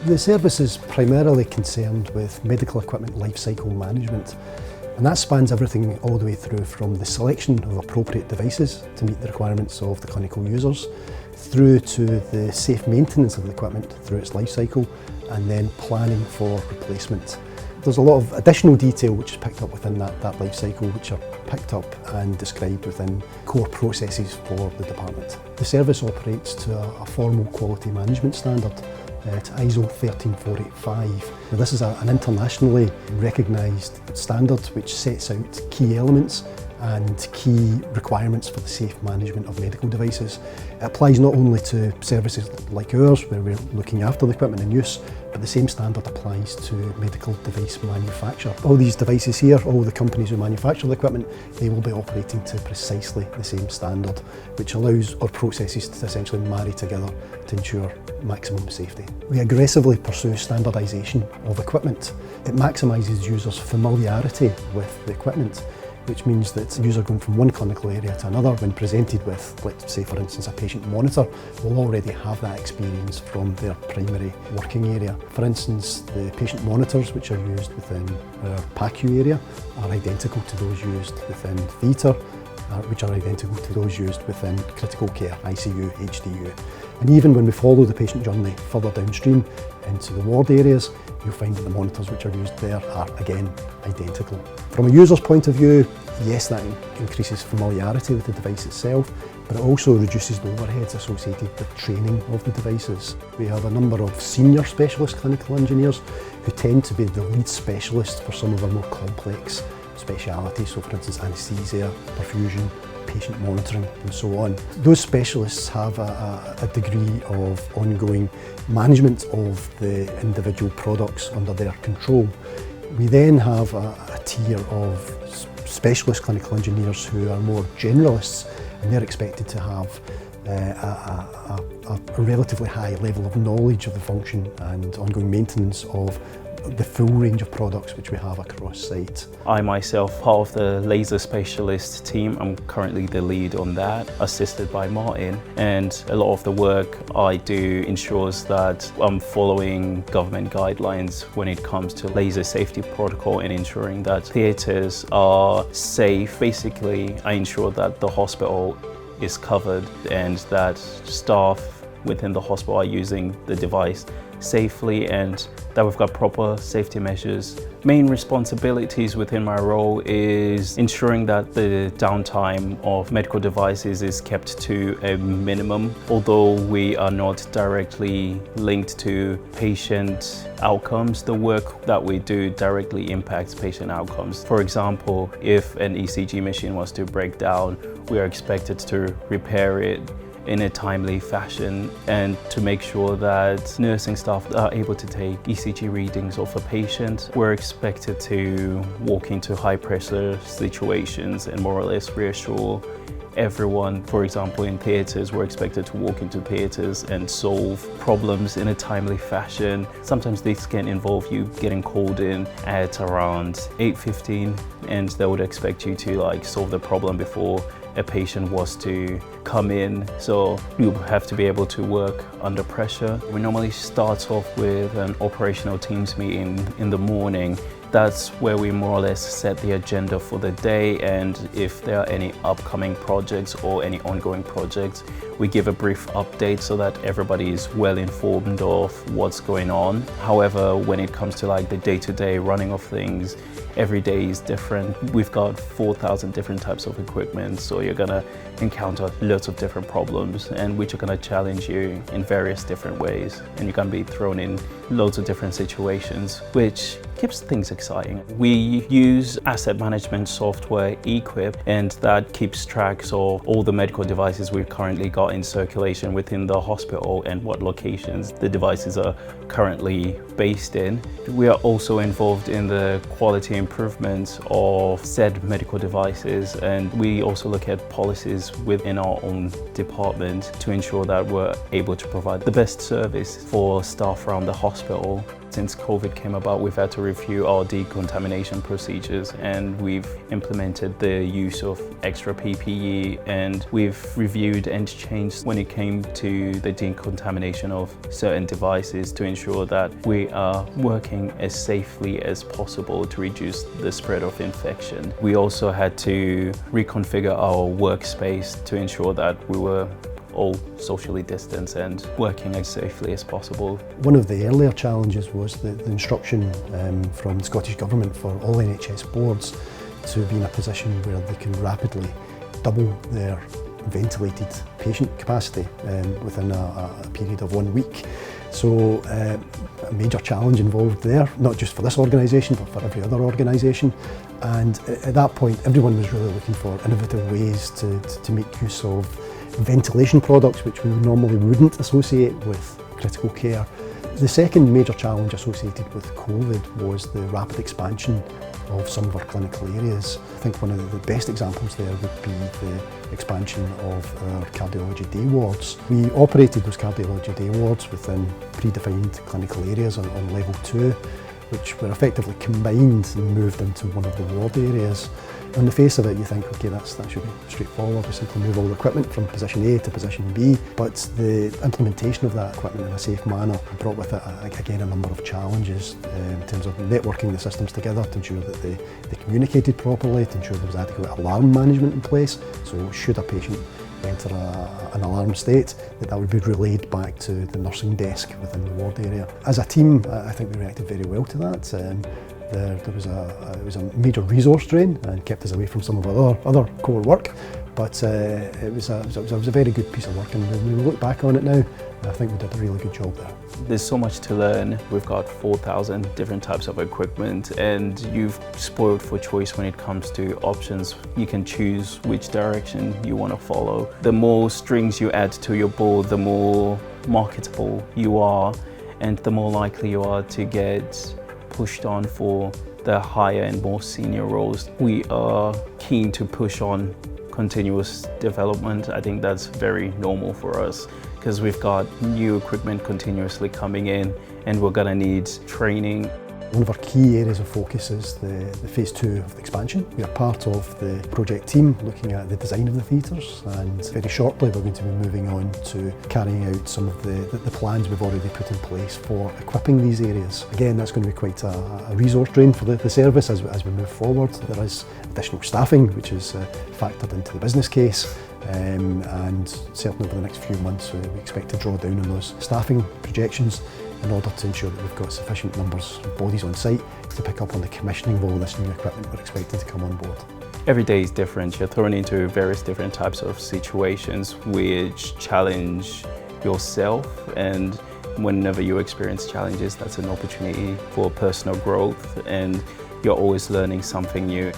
The service is primarily concerned with medical equipment lifecycle management, and that spans everything all the way through from the selection of appropriate devices to meet the requirements of the clinical users, through to the safe maintenance of the equipment through its life cycle, and then planning for replacement. There's a lot of additional detail which is picked up within that life cycle, which are picked up and described within core processes for the department. The service operates to a formal quality management standard, to ISO 13485. Now, this is an internationally recognised standard which sets out key elements and key requirements for the safe management of medical devices. It applies not only to services like ours, where we're looking after the equipment in use, but the same standard applies to medical device manufacture. All these devices here, all the companies who manufacture the equipment, they will be operating to precisely the same standard, which allows our processes to essentially marry together to ensure maximum safety. We aggressively pursue standardization of equipment. It maximises users' familiarity with the equipment, which means that the user going from one clinical area to another, when presented with, let's say for instance, a patient monitor, will already have that experience from their primary working area. For instance, the patient monitors which are used within our PACU area are identical to those used within theatre, which are identical to those used within critical care, ICU, HDU. And even when we follow the patient journey further downstream into the ward areas, you'll find that the monitors which are used there are again identical. From a user's point of view, yes, that increases familiarity with the device itself, but it also reduces the overheads associated with training of the devices. We have a number of senior specialist clinical engineers who tend to be the lead specialists for some of our more complex specialities, so for instance anaesthesia, perfusion, patient monitoring and so on. Those specialists have a degree of ongoing management of the individual products under their control. We then have a tier of specialist clinical engineers who are more generalists, and they're expected to have a relatively high level of knowledge of the function and ongoing maintenance of the full range of products which we have across site. I myself, part of the laser specialist team, I'm currently the lead on that, assisted by Martin, and a lot of the work I do ensures that I'm following government guidelines when it comes to laser safety protocol and ensuring that theatres are safe. Basically, I ensure that the hospital is covered and that staff within the hospital are using the device safely and that we've got proper safety measures. Main responsibilities within my role is ensuring that the downtime of medical devices is kept to a minimum. Although we are not directly linked to patient outcomes, the work that we do directly impacts patient outcomes. For example, if an ECG machine was to break down, we are expected to repair it in a timely fashion and to make sure that nursing staff are able to take ECG readings of a patient. We're expected to walk into high pressure situations and more or less reassure everyone. For example, in theatres, we're expected to walk into theatres and solve problems in a timely fashion. Sometimes this can involve you getting called in at around 8:15 and they would expect you to solve the problem before a patient was to come in, so you have to be able to work under pressure. We normally start off with an operational teams meeting in the morning. That's where we more or less set the agenda for the day, and if there are any upcoming projects or any ongoing projects, we give a brief update so that everybody is well informed of what's going on. However, when it comes to the day-to-day running of things, every day is different. We've got 4,000 different types of equipment, so you're gonna encounter lots of different problems and which are gonna challenge you in various different ways, and you're gonna be thrown in loads of different situations, which keeps things exciting. We use asset management software Equip, and that keeps track of all the medical devices we've currently got in circulation within the hospital and what locations the devices are currently based in. We are also involved in the quality improvement of said medical devices, and we also look at policies within our own department to ensure that we're able to provide the best service for staff around the hospital. Since COVID came about, we've had to review our decontamination procedures, and we've implemented the use of extra PPE, and we've reviewed and changed when it came to the decontamination of certain devices to ensure that we are working as safely as possible to reduce the spread of infection. We also had to reconfigure our workspace to ensure that we were all socially distanced and working as safely as possible. One of the earlier challenges was the instruction from the Scottish Government for all NHS boards to be in a position where they can rapidly double their ventilated patient capacity within a period of 1 week. So a major challenge involved there, not just for this organisation but for every other organisation. And at that point everyone was really looking for innovative ways to make use of ventilation products which we normally wouldn't associate with critical care. The second major challenge associated with COVID was the rapid expansion of some of our clinical areas. I think one of the best examples there would be the expansion of our cardiology day wards. We operated those cardiology day wards within predefined clinical areas on level 2, which were effectively combined and moved into one of the ward areas. On the face of it, you think, okay, that should be straightforward. We simply move all the equipment from position A to position B. But the implementation of that equipment in a safe manner brought with it, again, a number of challenges in terms of networking the systems together to ensure that they communicated properly, to ensure there was adequate alarm management in place. So should a patient enter an alarm state, that would be relayed back to the nursing desk within the ward area. As a team, I think we reacted very well to that. There was a major resource drain and kept us away from some of our other core work, but it was a very good piece of work, and when we look back on it now, I think we did a really good job there. There's so much to learn. We've got 4,000 different types of equipment, and you've spoiled for choice when it comes to options. You can choose which direction you want to follow. The more strings you add to your bow, the more marketable you are, and the more likely you are to get pushed on for the higher and more senior roles. We are keen to push on continuous development. I think that's very normal for us because we've got new equipment continuously coming in, and we're gonna need training. One of our key areas of focus is the phase 2 of the expansion. We are part of the project team looking at the design of the theatres, and very shortly we're going to be moving on to carrying out some of the plans we've already put in place for equipping these areas. Again, that's going to be quite a resource drain for the service as we move forward. There is additional staffing which is factored into the business case, and certainly over the next few months we expect to draw down on those staffing projections in order to ensure that we've got sufficient numbers of bodies on site to pick up on the commissioning of all this new equipment we're expecting to come on board. Every day is different. You're thrown into various different types of situations which challenge yourself, and whenever you experience challenges, that's an opportunity for personal growth, and you're always learning something new.